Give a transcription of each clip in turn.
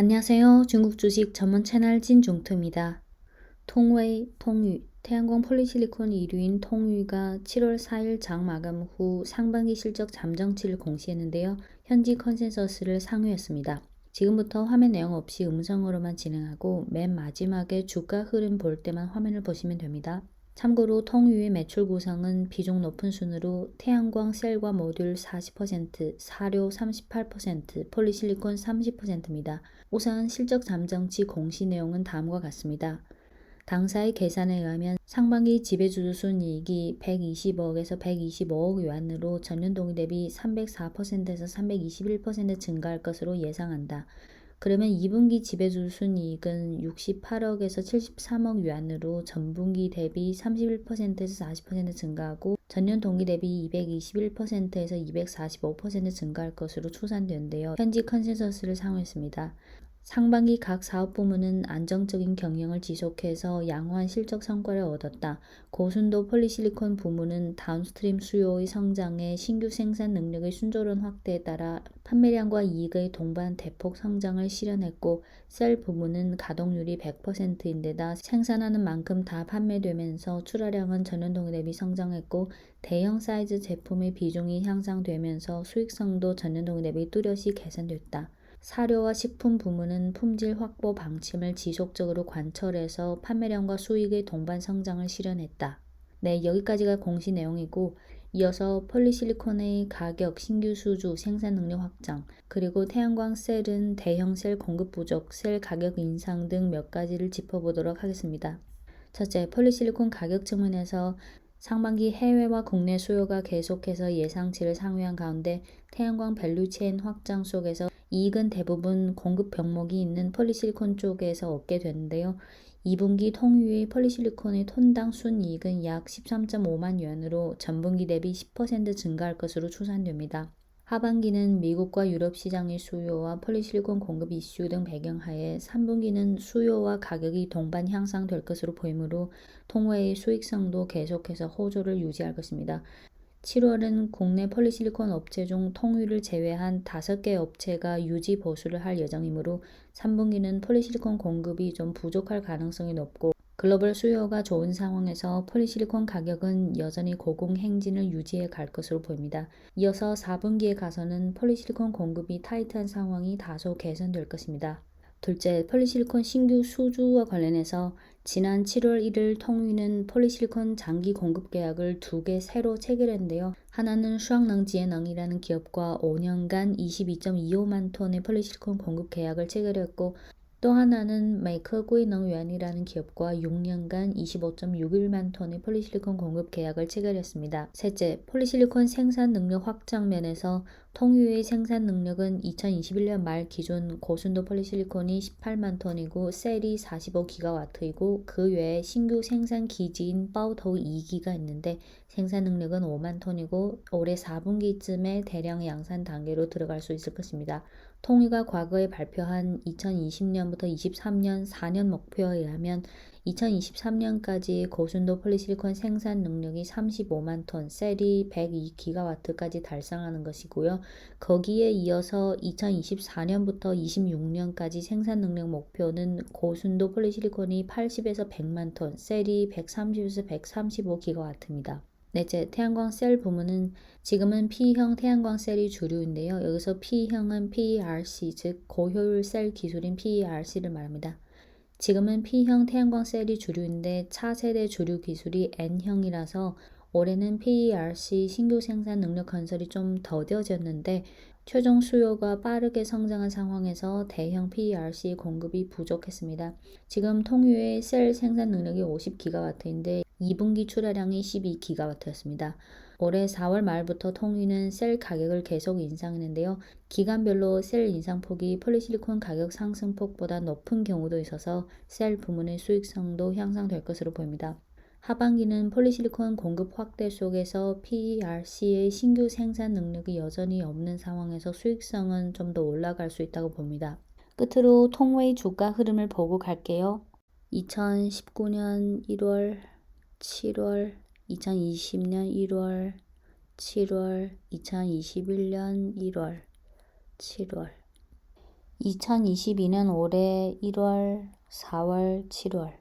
안녕하세요. 중국 주식 전문 채널 진중투입니다. 통웨이, 통유, 태양광 폴리실리콘 1위인 통유가 7월 4일 장 마감 후 상반기 실적 잠정치를 공시했는데요. 현지 컨센서스를 상회했습니다. 지금부터 화면 내용 없이 음성으로만 진행하고 맨 마지막에 주가 흐름 볼 때만 화면을 보시면 됩니다. 참고로 통유의 매출 구성은 비중 높은 순으로 태양광 셀과 모듈 40%, 사료 38%, 폴리실리콘 30%입니다. 우선 실적 잠정치 공시 내용은 다음과 같습니다. 당사의 계산에 의하면 상반기 지배주주 순이익이 120억에서 125억 yuan으로 전년 동기 대비 304%에서 321% 증가할 것으로 예상한다. 그러면 2분기 지배주주 순이익은 68억에서 73억 yuan으로 전분기 대비 31%에서 40% 증가하고 전년 동기 대비 221%에서 245% 증가할 것으로 추산되는데요. 현지 컨센서스를 상회했습니다. 상반기 각 사업 부문은 안정적인 경영을 지속해서 양호한 실적 성과를 얻었다. 고순도 폴리실리콘 부문은 다운스트림 수요의 성장에 신규 생산 능력의 순조로운 확대에 따라 판매량과 이익의 동반 대폭 성장을 실현했고, 셀 부문은 가동률이 100%인데다 생산하는 만큼 다 판매되면서 출하량은 전년 동기 대비 성장했고, 대형 사이즈 제품의 비중이 향상되면서 수익성도 전년 동기 대비 뚜렷이 개선됐다. 사료와 식품 부문은 품질 확보 방침을 지속적으로 관철해서 판매량과 수익의 동반 성장을 실현했다. 네, 여기까지가 공시 내용이고, 이어서 폴리실리콘의 가격, 신규 수주, 생산 능력 확장, 그리고 태양광 셀은 대형 셀 공급 부족, 셀 가격 인상 등 몇 가지를 짚어보도록 하겠습니다. 첫째, 폴리실리콘 가격 측면에서 상반기 해외와 국내 수요가 계속해서 예상치를 상회한 가운데 태양광 밸류체인 확장 속에서 이익은 대부분 공급 병목이 있는 폴리실리콘 쪽에서 얻게 되는데요. 2분기 통유의 폴리실리콘의 톤당 순이익은 약 13.5만 yuan으로 전분기 대비 10% 증가할 것으로 추산됩니다. 하반기는 미국과 유럽 시장의 수요와 폴리실리콘 공급 이슈 등 배경하에 3분기는 수요와 가격이 동반 향상될 것으로 보이므로 통화의 수익성도 계속해서 호조를 유지할 것입니다. 7월은 국내 폴리실리콘 업체 중 통유를 제외한 5개 업체가 유지 보수를 할 예정이므로 3분기는 폴리실리콘 공급이 좀 부족할 가능성이 높고, 글로벌 수요가 좋은 상황에서 폴리실리콘 가격은 여전히 고공행진을 유지해 갈 것으로 보입니다. 이어서 4분기에 가서는 폴리실리콘 공급이 타이트한 상황이 다소 개선될 것입니다. 둘째, 폴리실리콘 신규 수주와 관련해서 지난 7월 1일 통유는 폴리실리콘 장기 공급 계약을 2개 새로 체결했는데요. 하나는 슈앙능지에능이라는 기업과 5년간 22.25만 톤의 폴리실리콘 공급 계약을 체결했고, 또 하나는 메이커 구이능유안이라는 기업과 6년간 25.61만 톤의 폴리실리콘 공급 계약을 체결했습니다. 셋째, 폴리실리콘 생산 능력 확장 면에서 통유의 생산 능력은 2021년 말 기준 고순도 폴리실리콘이 18만 톤이고 셀이 45기가와트이고, 그 외에 신규 생산 기지인 바오토우 2기가 있는데 생산 능력은 5만 톤이고 올해 4분기쯤에 대량 양산 단계로 들어갈 수 있을 것입니다. 통유가 과거에 발표한 2020년부터 23년 4년 목표에 의하면 2023년까지 고순도 폴리실리콘 생산 능력이 35만 톤, 셀이 102기가와트까지 달성하는 것이고요. 거기에 이어서 2024년부터 26년까지 생산 능력 목표는 고순도 폴리실리콘이 80에서 100만 톤, 셀이 130에서 135기가와트입니다. 넷째, 태양광 셀 부문은 지금은 P형 태양광 셀이 주류인데요. 여기서 P형은 PERC, 즉 고효율 셀 기술인 PERC를 말합니다. 지금은 P형 태양광 셀이 주류인데 차세대 주류 기술이 N형이라서 올해는 PERC 신규 생산 능력 건설이 좀 더뎌졌는데, 최종 수요가 빠르게 성장한 상황에서 대형 PERC 공급이 부족했습니다. 지금 통유의 셀 생산 능력이 50기가와트인데 2분기 출하량이 12기가와트였습니다. 올해 4월 말부터 통유는 셀 가격을 계속 인상했는데요. 기간별로 셀 인상폭이 폴리실리콘 가격 상승폭보다 높은 경우도 있어서 셀 부문의 수익성도 향상될 것으로 보입니다. 하반기는 폴리실리콘 공급 확대 속에서 PERC의 신규 생산 능력이 여전히 없는 상황에서 수익성은 좀 더 올라갈 수 있다고 봅니다. 끝으로 통웨이 주가 흐름을 보고 갈게요. 2019년 1월, 7월, 2020년 1월, 7월, 2021년 1월, 7월. 2022년 올해 1월, 4월, 7월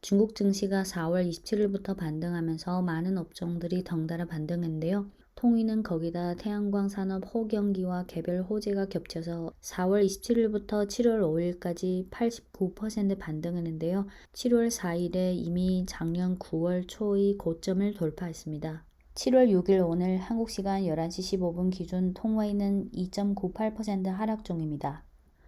중국 증시가 4월 27일부터 반등하면서 많은 업종들이 덩달아 반등했는데요. 통위는 거기다 태양광 산업 호경기와 개별 호재가 겹쳐서 4월 27일부터 7월 5일까지 89% 반등했는데요. 7월 4일에 이미 작년 9월 초의 고점을 돌파했습니다. 7월 6일 오늘 한국 시간 11시 15분 기준 통웨이는 2.98% 하락 중입니다.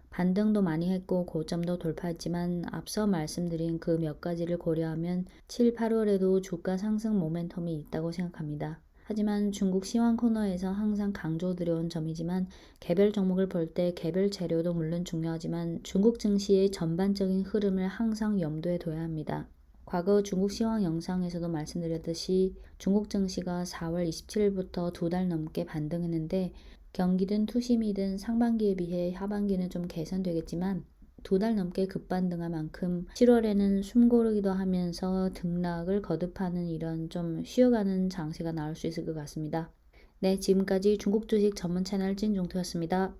반등도 많이 했고 고점도 돌파했지만 앞서 말씀드린 그 몇 가지를 고려하면 7, 8월에도 주가 상승 모멘텀이 있다고 생각합니다. 하지만 중국 시황 코너에서 항상 강조드려온 점이지만 개별 종목을 볼 때 개별 재료도 물론 중요하지만 중국 증시의 전반적인 흐름을 항상 염두에 둬야 합니다. 과거 중국 시황 영상에서도 말씀드렸듯이 중국 증시가 4월 27일부터 2달 넘게 반등했는데 경기든 투심이든 상반기에 비해 하반기는 좀 개선되겠지만 2달 넘게 급반등한 만큼 7월에는 숨고르기도 하면서 등락을 거듭하는 이런 좀 쉬어가는 장세가 나올 수 있을 것 같습니다. 네, 지금까지 중국 주식 전문 채널 찐종토였습니다.